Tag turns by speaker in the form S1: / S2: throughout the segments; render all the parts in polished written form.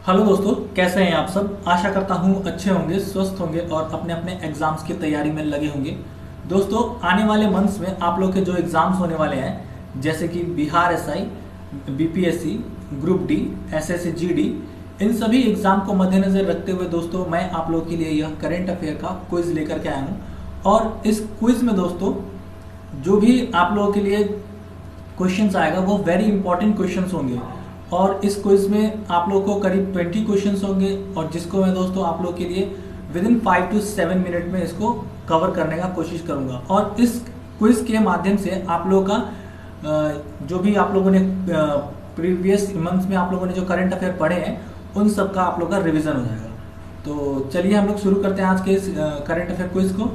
S1: Hello दोस्तों, कैसे हैं आप सब। आशा करता हूँ अच्छे होंगे, स्वस्थ होंगे और अपने अपने एग्जाम्स की तैयारी में लगे होंगे। दोस्तों, आने वाले मंथ्स में आप लोग के जो एग्जाम्स होने वाले हैं, जैसे कि Bihar SI, BPSC, group D, SSC GD, इन सभी एग्जाम को मद्देनजर रखते हुए दोस्तों मैं आप लोग के लिए यह करंट अफेयर का क्विज लेकर के आया हूँ। और इस क्विज में दोस्तों जो भी आप लोगों के लिए क्वेश्चंस आएगा वो वेरी इंपॉर्टेंट क्वेश्चंस होंगे। और इस क्विज में आप लोगों को करीब 20 क्वेश्चंस होंगे और जिसको मैं दोस्तों आप लोग के लिए विद इन 5 to 7 मिनट में इसको कवर करने का कोशिश करूंगा। और इस क्विज के माध्यम से आप लोगों का जो भी आप लोगों ने प्रीवियस मंथ्स में आप लोगों ने जो करंट अफेयर पढ़े हैं उन सब का आप लोग का रिविजन हो जाएगा। तो चलिए हम लोग शुरू करते हैं आज के इस करंट अफेयर क्विज को।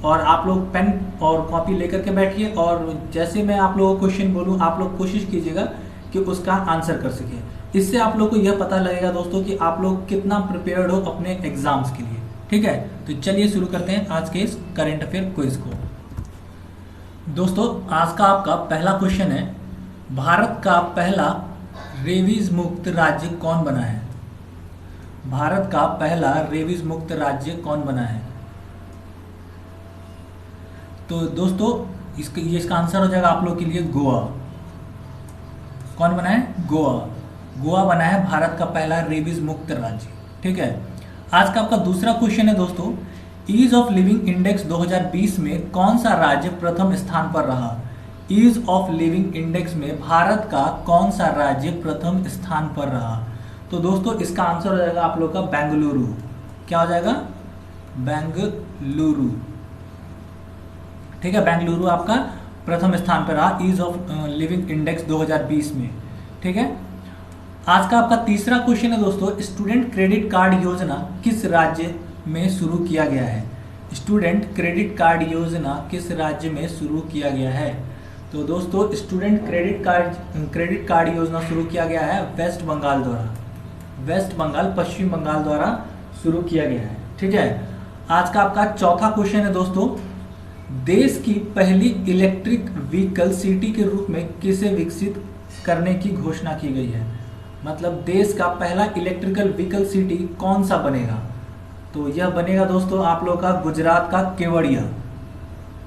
S1: और आप लोग पेन और कॉपी लेकर के बैठिए और जैसे मैं आप लोगों को क्वेश्चन बोलूँ आप लोग कोशिश कीजिएगा कि उसका आंसर कर सकें। इससे आप लोग को यह पता लगेगा दोस्तों कि आप लोग कितना प्रिपेयर्ड हो अपने एग्जाम्स के लिए। ठीक है, तो चलिए शुरू करते हैं आज के इस करंट अफेयर क्विज को। दोस्तों, आज का आपका पहला क्वेश्चन है, भारत का पहला रेबीज मुक्त राज्य कौन बना है। भारत का पहला रेबीज मुक्त राज्य कौन बना है। तो दोस्तों इसका आंसर हो जाएगा आप लोग के लिए गोवा। कौन बना है? गोवा। गोवा बना है भारत का पहला रेबीज मुक्त राज्य। ठीक है, आज का आपका दूसरा क्वेश्चन है दोस्तों, ईज ऑफ लिविंग इंडेक्स 2020 में कौन सा राज्य प्रथम स्थान पर रहा। ईज ऑफ लिविंग इंडेक्स में भारत का कौन सा राज्य प्रथम स्थान पर रहा। तो दोस्तों इसका आंसर हो जाएगा आप लोग का बेंगलुरु। क्या हो जाएगा? बेंगलुरु। ठीक है, बेंगलुरु आपका प्रथम स्थान पर रहा ईज ऑफ लिविंग इंडेक्स 2020 में। ठीक है, आज का आपका तीसरा क्वेश्चन है दोस्तों, स्टूडेंट क्रेडिट कार्ड योजना किस राज्य में शुरू किया गया है। स्टूडेंट क्रेडिट कार्ड योजना किस राज्य में शुरू किया गया है। तो दोस्तों स्टूडेंट क्रेडिट कार्ड योजना शुरू किया गया है वेस्ट बंगाल द्वारा। वेस्ट बंगाल, पश्चिम बंगाल द्वारा शुरू किया गया है। ठीक है, आज का आपका चौथा क्वेश्चन है दोस्तों, देश की पहली इलेक्ट्रिक व्हीकल सिटी के रूप में किसे विकसित करने की घोषणा की गई है। मतलब देश का पहला इलेक्ट्रिकल व्हीकल सिटी कौन सा बनेगा। तो यह बनेगा दोस्तों आप लोग का गुजरात का केवड़िया।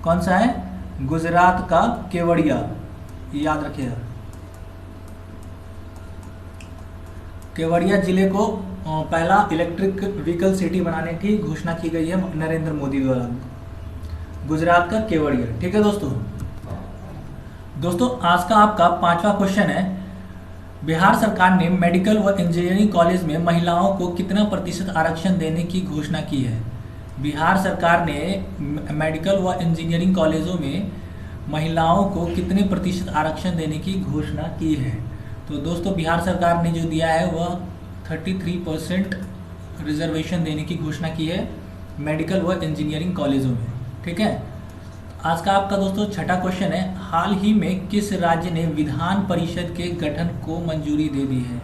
S1: कौन सा है? गुजरात का केवड़िया, याद रखिएगा। केवड़िया जिले को पहला इलेक्ट्रिक व्हीकल सिटी बनाने की घोषणा की गई है नरेंद्र मोदी द्वारा। गुजरात का केवड़िया। ठीक है दोस्तों आज का आपका पांचवा क्वेश्चन है, बिहार सरकार ने मेडिकल व इंजीनियरिंग कॉलेज में महिलाओं को कितना प्रतिशत आरक्षण देने की घोषणा की है। बिहार सरकार ने मेडिकल व इंजीनियरिंग कॉलेजों में महिलाओं को कितने प्रतिशत आरक्षण देने की घोषणा की है। तो दोस्तों बिहार सरकार ने जो दिया है वह 33% रिजर्वेशन देने की घोषणा की है मेडिकल व इंजीनियरिंग कॉलेजों में। ठीक है, आज का आपका दोस्तों छठा क्वेश्चन है, हाल ही में किस राज्य ने विधान परिषद के गठन को मंजूरी दे दी है।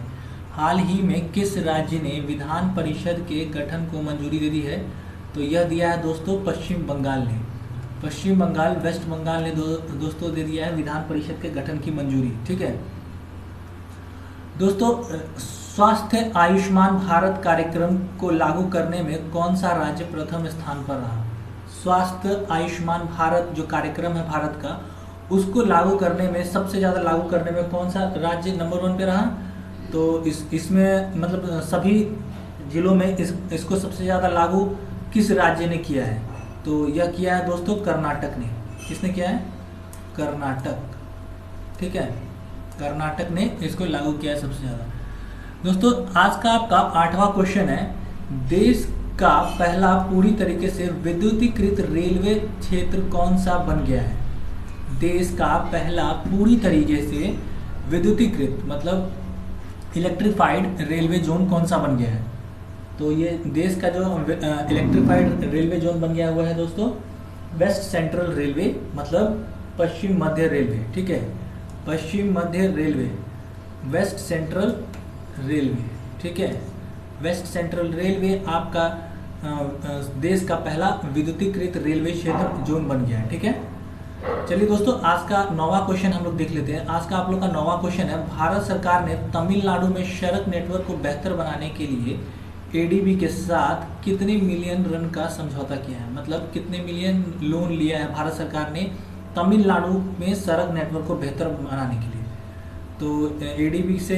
S1: हाल ही में किस राज्य ने विधान परिषद के गठन को मंजूरी दे दी है। तो यह दिया है दोस्तों पश्चिम बंगाल ने। पश्चिम बंगाल, वेस्ट बंगाल ने दोस्तों दे दिया है विधान परिषद के गठन की मंजूरी। ठीक है दोस्तों, स्वास्थ्य आयुष्मान भारत कार्यक्रम को लागू करने में कौन सा राज्य प्रथम स्थान पर रहा। स्वास्थ्य आयुष्मान भारत जो कार्यक्रम है भारत का, उसको लागू करने में सबसे ज़्यादा लागू करने में कौन सा राज्य नंबर 1 पे रहा। तो इसमें मतलब सभी जिलों में इसको सबसे ज़्यादा लागू किस राज्य ने किया है। तो यह किया है दोस्तों कर्नाटक ने। किसने किया है? कर्नाटक। ठीक है, कर्नाटक ने इसको लागू किया है सबसे ज़्यादा। दोस्तों आज का आपका आठवां क्वेश्चन है, देश का पहला पूरी तरीके से विद्युतीकृत रेलवे क्षेत्र कौन सा बन गया है। देश का पहला पूरी तरीके से विद्युतीकृत मतलब इलेक्ट्रिफाइड रेलवे जोन कौन सा बन गया है। तो ये देश का जो इलेक्ट्रिफाइड रेलवे जोन बन गया हुआ है दोस्तों वेस्ट सेंट्रल रेलवे, मतलब पश्चिम मध्य रेलवे। ठीक है, पश्चिम मध्य रेलवे, वेस्ट सेंट्रल रेलवे। ठीक है, वेस्ट सेंट्रल रेलवे आपका देश का पहला विद्युतीकृत रेलवे क्षेत्र जोन बन गया है। ठीक है, चलिए दोस्तों, आज का नौवां क्वेश्चन हम लोग देख लेते हैं। आज का आप लोग का नौवां क्वेश्चन है, भारत सरकार ने तमिलनाडु में सड़क नेटवर्क को बेहतर बनाने के लिए एडीबी के साथ कितने मिलियन रन का समझौता किया है? मतलब कितने मिलियन लोन लिया है भारत सरकार ने तमिलनाडु में सड़क नेटवर्क को बेहतर बनाने के लिए? तो एडीबी से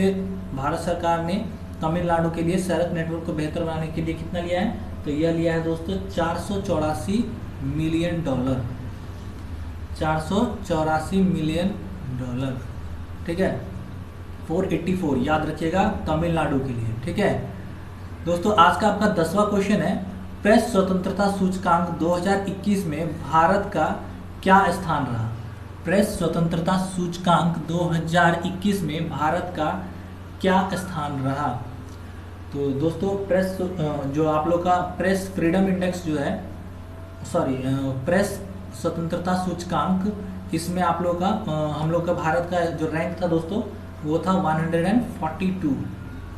S1: भारत सरकार ने तमिलनाडु के लिए सड़क नेटवर्क को बेहतर बनाने के लिए कितना लिया है? तो यह लिया है दोस्तों 484 मिलियन डॉलर। 484 मिलियन डॉलर, ठीक है। 484 याद रखिएगा तमिलनाडु के लिए, ठीक है। दोस्तों आज का आपका 10वां क्वेश्चन है, प्रेस स्वतंत्रता सूचकांक 2021 में भारत का क्या स्थान रहा? प्रेस स्वतंत्रता सूचकांक 2021 में भारत का क्या स्थान रहा? तो दोस्तों प्रेस जो आप लोग का प्रेस फ्रीडम इंडेक्स जो है, प्रेस स्वतंत्रता सूचकांक, इसमें आप लोग का हम लोग का भारत का जो रैंक था दोस्तों वो था 142।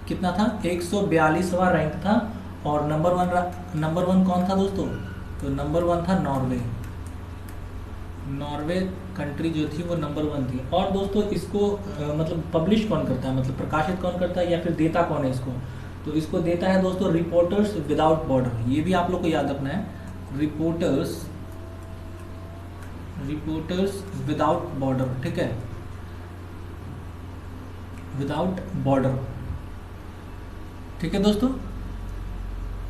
S1: कितना था? 142वां रैंक था। और नंबर वन कौन था दोस्तों? तो नंबर 1 था नॉर्वे। नॉर्वे कंट्री जो थी वो नंबर 1 थी। और दोस्तों इसको मतलब पब्लिश कौन करता है, मतलब प्रकाशित कौन करता है या फिर देता कौन है इसको? तो इसको देता है दोस्तों रिपोर्टर्स विदाउट बॉर्डर। ये भी आप लोग को याद रखना है, रिपोर्टर्स विदाउट बॉर्डर, ठीक है, विदाउट बॉर्डर, ठीक है दोस्तों।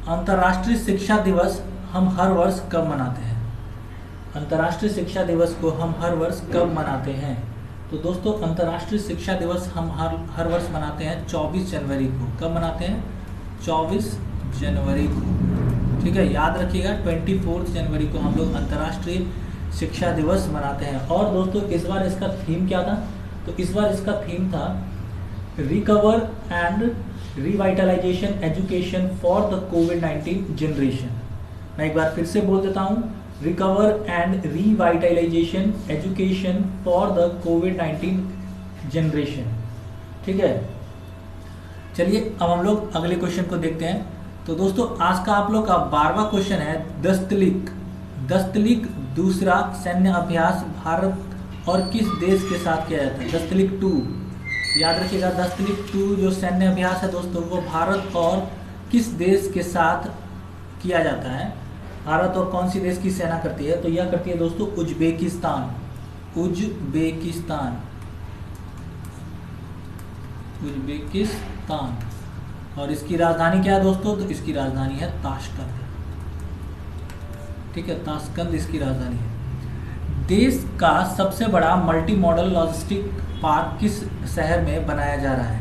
S1: अंतर्राष्ट्रीय शिक्षा दिवस हम हर वर्ष कब मनाते हैं? अंतर्राष्ट्रीय शिक्षा दिवस को हम हर वर्ष कब मनाते हैं? तो दोस्तों अंतर्राष्ट्रीय शिक्षा दिवस हम हर वर्ष मनाते हैं 24 जनवरी को। कब मनाते हैं? 24 जनवरी को, ठीक है, याद रखिएगा। 24 जनवरी को हम लोग अंतर्राष्ट्रीय शिक्षा दिवस मनाते हैं। और दोस्तों इस बार इसका थीम क्या था? तो इस बार इसका थीम था recover and revitalisation education for the covid generation. मैं एक बार फिर से बोल देता हूँ, recover and revitalisation education for the covid generation, ठीक है। चलिए अब हम लोग अगले क्वेश्चन को देखते हैं। तो दोस्तों आज का आप लोग का 12वां क्वेश्चन है, दस्तलिक दूसरा सैन्य अभ्यास भारत और किस देश के साथ किया जाता है? दस्तलिक 2, याद रखिएगा। दस्तलिक 2 जो सैन्य अभ्यास है दोस्तों वो भारत और किस देश के साथ किया जाता है? भारत और कौन सी देश की सेना करती है? तो यह करती है दोस्तों उज्बेकिस्तान। और इसकी राजधानी क्या है दोस्तों? तो इसकी राजधानी है ताशकंद, ठीक है, ताशकंद इसकी राजधानी है। देश का सबसे बड़ा मल्टी मॉडल लॉजिस्टिक पार्क किस शहर में बनाया जा रहा है?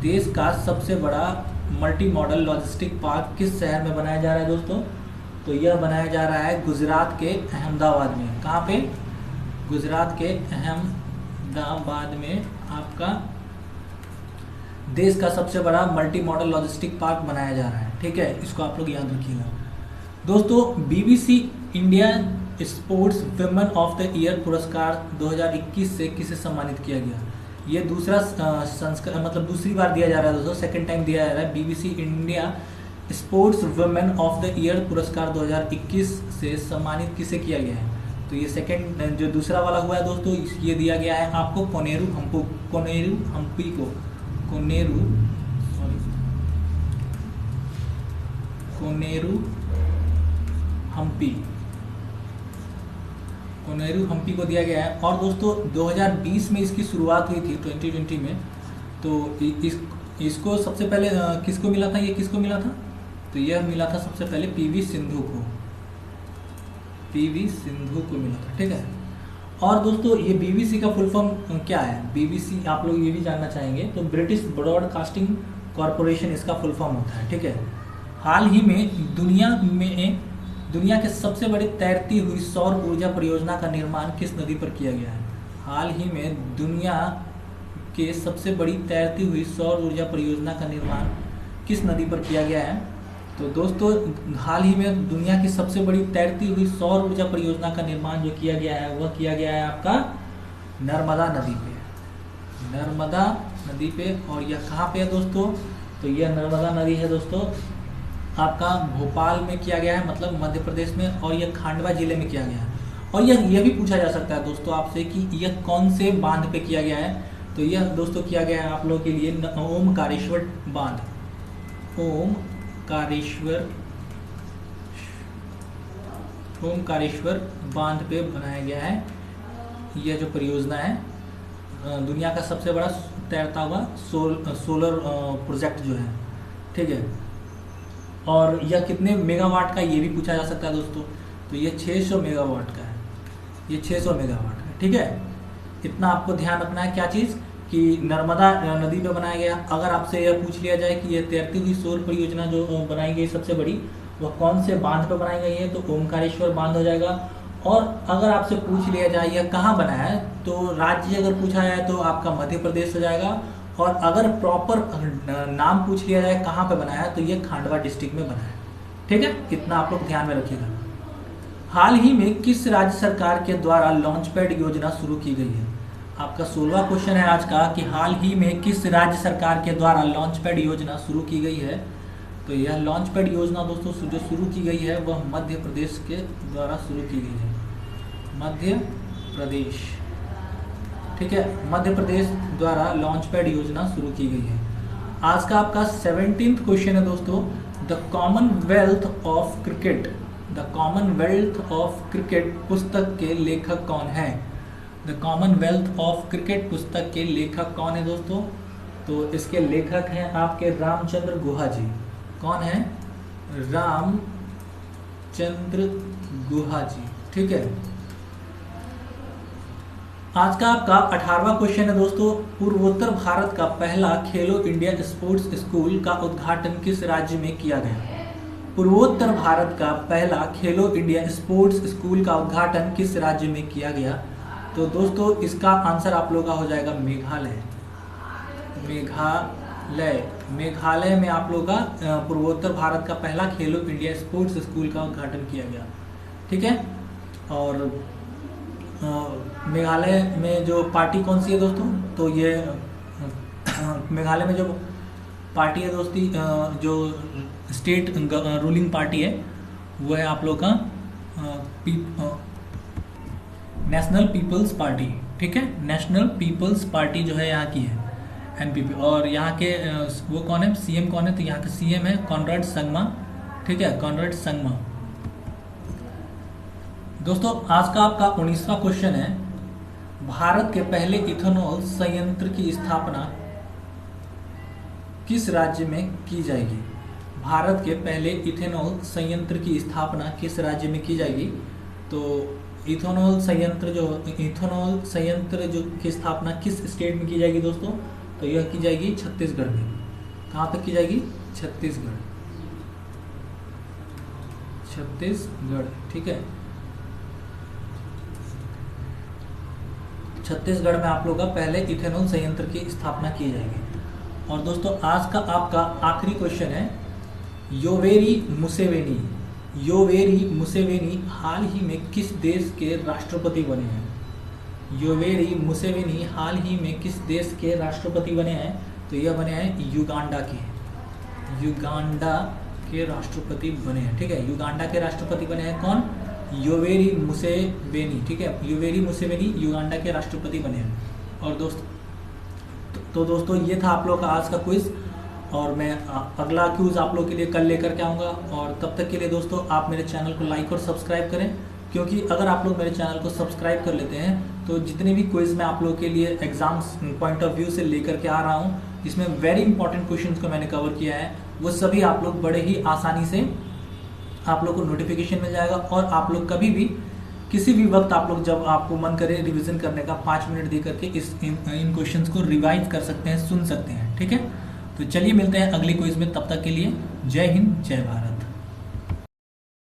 S1: देश का सबसे बड़ा मल्टी मॉडल लॉजिस्टिक पार्क किस शहर में बनाया जा रहा है दोस्तों? तो यह बनाया जा रहा है गुजरात के अहमदाबाद में। कहाँ पे? गुजरात के अहमदाबाद में आपका देश का सबसे बड़ा मल्टी मॉडल लॉजिस्टिक पार्क बनाया जा रहा है, ठीक है, इसको आप लोग याद रखिएगा। दोस्तों BBC India sports women of the year पुरस्कार 2021 से किसे सम्मानित किया गया? ये दूसरा संस्करण, मतलब दूसरी बार दिया जा रहा है दोस्तों, सेकंड टाइम दिया जा रहा है। BBC India sports women of the year पुरस्कार 2021 से सम्मानित किसे किया गया है? तो ये सेकंड जो दूसरा वाला हुआ है दोस्तों, ये दिया गया है आपको कोनेरू हम्पी को दिया गया है। और दोस्तों 2020 में इसकी शुरुआत हुई थी, 2020 में। तो इसको सबसे पहले किसको मिला था? ये किसको मिला था? तो यह मिला था सबसे पहले पीवी सिंधु को मिला था, ठीक है। और दोस्तों ये बीबीसी का फुल फॉर्म क्या है? बीबीसी आप लोग ये भी जानना चाहेंगे। तो ब्रिटिश ब्रॉडकास्टिंग कॉरपोरेशन इसका फुल फॉर्म होता है, ठीक है। हाल ही में दुनिया के सबसे बड़ी तैरती हुई सौर ऊर्जा परियोजना का निर्माण किस नदी पर किया गया है? हाल ही में दुनिया के सबसे बड़ी तैरती हुई सौर ऊर्जा परियोजना का निर्माण किस नदी पर किया गया है? तो दोस्तों हाल ही में दुनिया की सबसे बड़ी तैरती हुई सौर ऊर्जा परियोजना का निर्माण जो किया गया है वह किया गया है आपका नर्मदा नदी पे। और यह कहाँ पे है दोस्तों? तो यह नर्मदा नदी है दोस्तों आपका भोपाल में किया गया है, मतलब मध्य प्रदेश में। और यह खांडवा जिले में किया गया है। और यह भी पूछा जा सकता है दोस्तों आपसे कि यह कौन से बांध पे किया गया है। तो यह दोस्तों किया गया है आप लोगों के लिए ओमकारेश्वर बांध, ओमकारेश्वर बांध पे बनाया गया है। यह जो परियोजना है दुनिया का सबसे बड़ा तैरता हुआ सोलर प्रोजेक्ट जो है, ठीक है। और यह कितने मेगावाट का ये भी पूछा जा सकता है दोस्तों। तो ये 600 मेगावाट का है, ये 600 मेगावाट का, ठीक है। इतना आपको ध्यान रखना है क्या चीज़ कि नर्मदा नदी पे बनाया गया। अगर आपसे यह पूछ लिया जाए कि यह तैरती हुई सौर परियोजना जो बनाई गई सबसे बड़ी, वह कौन से बांध पे बनाई गई है, तो ओमकारेश्वर बांध हो जाएगा। और अगर आपसे पूछ लिया जाए यह कहाँ बना है, तो राज्य अगर पूछा जाए तो आपका मध्य प्रदेश हो जाएगा। और अगर प्रॉपर नाम पूछ लिया जाए कहाँ पे बना है, तो ये खांडवा डिस्ट्रिक्ट में बना है, ठीक है। इतना आप लोग ध्यान में रखिएगा। हाल ही में किस राज्य सरकार के द्वारा लॉन्च पैड योजना शुरू की गई है? आपका 16वां क्वेश्चन है आज का कि हाल ही में किस राज्य सरकार के द्वारा लॉन्च पैड योजना शुरू की गई है। तो यह लॉन्च पैड योजना दोस्तों जो शुरू की गई है वह मध्य प्रदेश के द्वारा शुरू की गई है, मध्य प्रदेश, ठीक है। मध्य प्रदेश द्वारा लॉन्च पैड योजना शुरू की गई है। आज का आपका 17वां क्वेश्चन है दोस्तों, the Commonwealth of cricket, the Commonwealth of cricket पुस्तक के लेखक कौन है? द कॉमनवेल्थ ऑफ क्रिकेट पुस्तक के लेखक कौन है दोस्तों? तो इसके लेखक हैं आपके रामचंद्र गुहा जी। कौन है? रामचंद्र गुहा जी, ठीक है। आज का आपका 18वां क्वेश्चन है दोस्तों, पूर्वोत्तर भारत का पहला खेलो इंडिया स्पोर्ट्स स्कूल का उद्घाटन किस राज्य में किया गया? पूर्वोत्तर भारत का पहला खेलो इंडिया स्पोर्ट्स स्कूल का उद्घाटन किस राज्य में किया गया? तो दोस्तों इसका आंसर आप लोगों का हो जाएगा मेघालय। मेघालय में आप लोगों का पूर्वोत्तर भारत का पहला खेलो इंडिया स्पोर्ट्स स्कूल का उद्घाटन किया गया, ठीक है। और मेघालय में जो पार्टी कौन सी है दोस्तों? तो ये मेघालय में जो पार्टी है दोस्ती, जो स्टेट रूलिंग पार्टी है वो है आप लोग का नेशनल पीपल्स पार्टी, ठीक है। नेशनल पीपल्स पार्टी जो है यहाँ की है, एनपीपी। और यहाँ के वो कौन है, सीएम कौन है? तो यहाँ का सीएम है कॉनराड संगमा, ठीक है, कॉनराड संगमा। दोस्तों आज का आपका 19वां क्वेश्चन है, भारत के पहले इथेनॉल संयंत्र की स्थापना किस राज्य में की जाएगी? भारत के पहले इथेनॉल संयंत्र की स्थापना किस राज्य में की जाएगी? तो इथेनॉल संयंत्र जो की स्थापना किस स्टेट में की जाएगी दोस्तों? तो यह की जाएगी छत्तीसगढ़ में। कहाँ तक की जाएगी? छत्तीसगढ़, ठीक है। छत्तीसगढ़ में आप लोग का पहले इथेनॉल संयंत्र की स्थापना की जाएगी। और दोस्तों आज का आपका आखिरी क्वेश्चन है, योवेरी मुसेवेनी हाल ही में किस देश के राष्ट्रपति बने हैं? योवेरी मुसेवेनी हाल ही में किस देश के राष्ट्रपति बने हैं? तो यह बने हैं युगांडा के राष्ट्रपति बने हैं, ठीक है। युगांडा के राष्ट्रपति बने हैं कौन? योवेरी मुसेवेनी, ठीक है। योवेरी मुसेवेनी युगांडा के राष्ट्रपति बने हैं। और दोस्तों ये था आप लोग का आज का क्विज, और मैं अगला क्विज आप लोग के लिए कल लेकर के आऊँगा। और तब तक के लिए दोस्तों आप मेरे चैनल को लाइक और सब्सक्राइब करें, क्योंकि अगर आप लोग मेरे चैनल को सब्सक्राइब कर लेते हैं तो जितने भी क्विज मैं आप लोग के लिए एग्जाम्स पॉइंट ऑफ व्यू से लेकर के आ रहा हूँ, जिसमें वेरी इंपॉर्टेंट क्वेश्चंस को मैंने कवर किया है, वो सभी आप लोग बड़े ही आसानी से आप लोग को नोटिफिकेशन मिल जाएगा। और आप लोग कभी भी किसी भी वक्त आप लोग जब आपको मन करे रिवीजन करने का 5 मिनट दे करके इन क्वेश्चंस को रिवाइज कर सकते हैं, सुन सकते हैं, ठीक है। तो चलिए मिलते हैं अगली क्विज में, तब तक के लिए जय हिंद जय भारत।